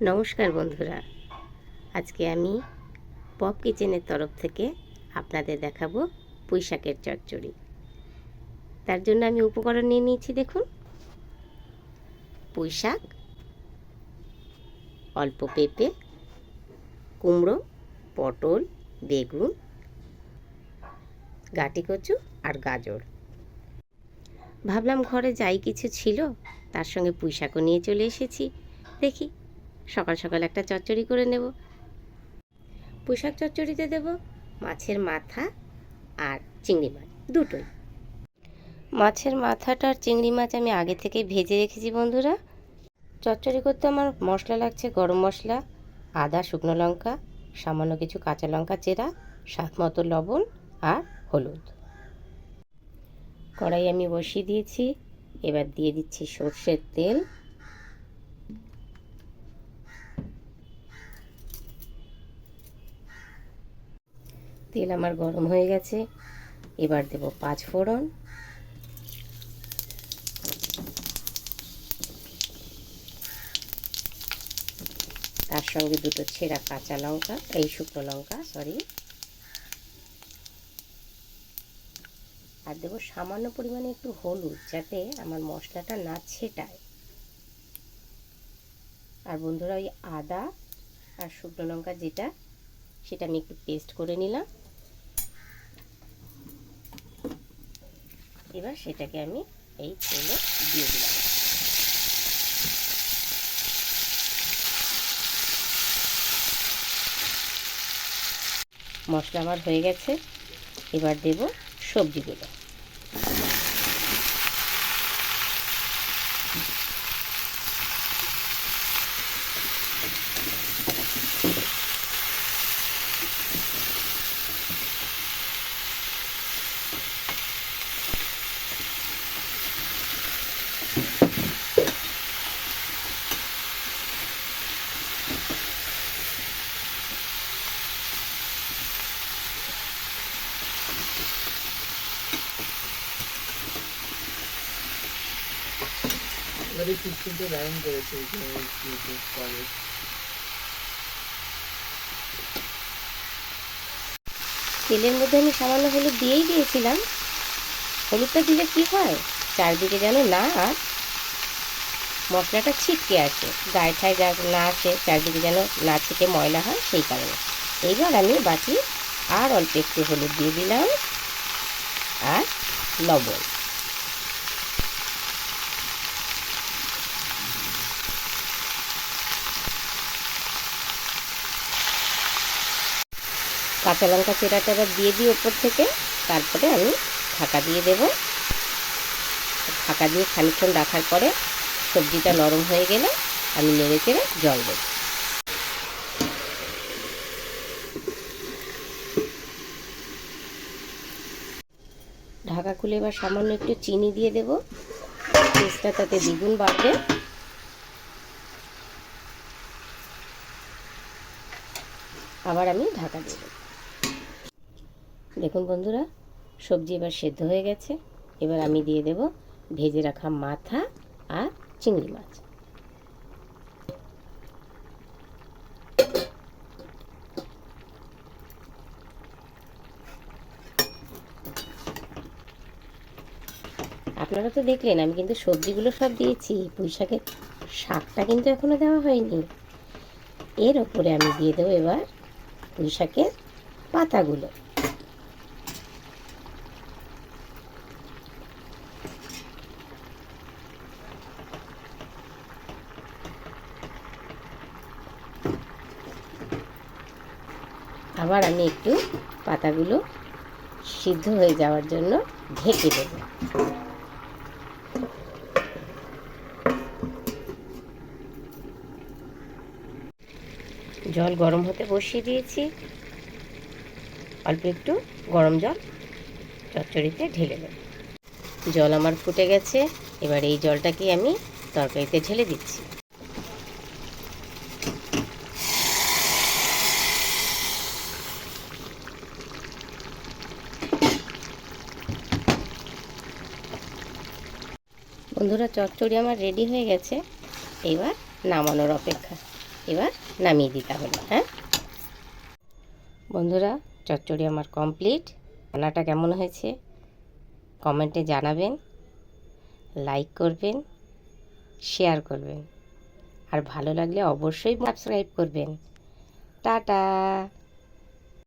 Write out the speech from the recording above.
নমস্কার বন্ধুরা, আজকে আমি পপ কিচেনের তরফ থেকে আপনাদের দেখাবো পুঁই শাকের চচ্চড়ি। তার জন্য আমি উপকরণ নিয়ে নিয়েছি। দেখুন, পুঁই শাক, অল্প পেঁপে, কুমড়ো, পটল, বেগুন, গাঁটি কচু আর গাজর। ভাবলাম ঘরে যাই কিছু ছিল তার সঙ্গে পুঁই শাকও নিয়ে চলে এসেছি। দেখি সকাল সকাল একটা চচ্চড়ি করে নেব। পুঁই শাক চচ্চড়িতে দেব মাছের মাথা আর চিংড়ি মাছ দুটোই। মাছের মাথাটা আর চিংড়ি মাছ আমি আগে থেকে ভেজে রেখেছি বন্ধুরা। চচ্চড়ি করতে আমার মশলা লাগছে গরম মশলা, আদা, শুকনো লঙ্কা, সামান্য কিছু কাঁচা লঙ্কা চেরা, স্বাদ মতো লবণ আর হলুদ। কড়াই আমি বসিয়ে দিয়েছি। এবার দিয়ে দিচ্ছি সর্ষের তেল। তেল আমার গরম হয়ে গেছে। এবার দেব 5 ফোড়ন, তার সঙ্গে দুটো ছেঁড়া কাঁচা লঙ্কা, শুকনো লঙ্কা আর দেবো সামান্য পরিমাণে একটু হলুদ, যাতে আমার মশলাটা না ছেটায়। আর বন্ধুরা, ওই আদা আর শুকনো লঙ্কা সেটা আমি একটু পেস্ট করে নিলাম। এবার সেটাকে আমি এই তেলে দিয়ে দিলাম। মশলা আমার হয়ে গেছে। এবার দেব সবজিগুলো। তেলের মধ্যে আমি সামান্য হলুদ দিয়েই দিয়েছিলাম। হলুদটা দিলে কি হয়, চারদিকে যেন না আর মশলাটা ছিটকে আসে, গায়ে ঠায় না আসে, চারদিকে যেন না ছিটে ময়লা হয়, সেই কারণে। এইবার আমি বাকি আর অল্প একটু হলুদ দিয়ে দিলাম আর লবণ। কাঁচা লঙ্কা চেরাটা এবার দিয়ে দিই ওপর থেকে। তারপরে আমি ঢাকা দিয়ে দেব। ঢাকা দিয়ে খানিকক্ষণ রাখার পরে সবজিটা নরম হয়ে গেলে আমি নেড়ে চেড়ে জল দেব। ঢাকা খুলে এবার সামান্য একটু চিনি দিয়ে দেব, টেস্টটা তাতে দ্বিগুণ বাড়বে। আবার আমি ঢাকা দেব। দেখুন বন্ধুরা, সবজি এবার সেদ্ধ হয়ে গেছে। এবার আমি দিয়ে দেব ভেজে রাখা মাথা আর চিংড়ি মাছ। আপনারা তো দেখলেন আমি কিন্তু সবজিগুলো সব দিয়েছি, পুঁই শাকের শাকটা কিন্তু এখনো দেওয়া হয়নি। এর ওপরে আমি দিয়ে দেবো এবার পুঁই শাকের পাতাগুলো। আবার আমি একটু পাতাগুলো সিদ্ধ হয়ে যাওয়ার জন্য ঢেকে দেব। জল গরম হতে বসিয়ে দিয়েছি। অল্প একটু গরম জল চচ্চড়িতে ঢেলে দেব। জল আমার ফুটে গেছে। এবার এই জলটাকে আমি তরকারিতে ঢেলে দিচ্ছি। বন্ধুরা, চচ্চড়ি আমার রেডি হয়ে গেছে। এবার নামানোর অপেক্ষা। এবার নামিয়ে দিতে হলো। হ্যাঁ বন্ধুরা, চচ্চড়ি আমার কমপ্লিট। রান্নাটা কেমন হয়েছে কমেন্টে জানাবেন, লাইক করবেন, শেয়ার করবেন, আর ভালো লাগলে অবশ্যই সাবস্ক্রাইব করবেন। টাটা।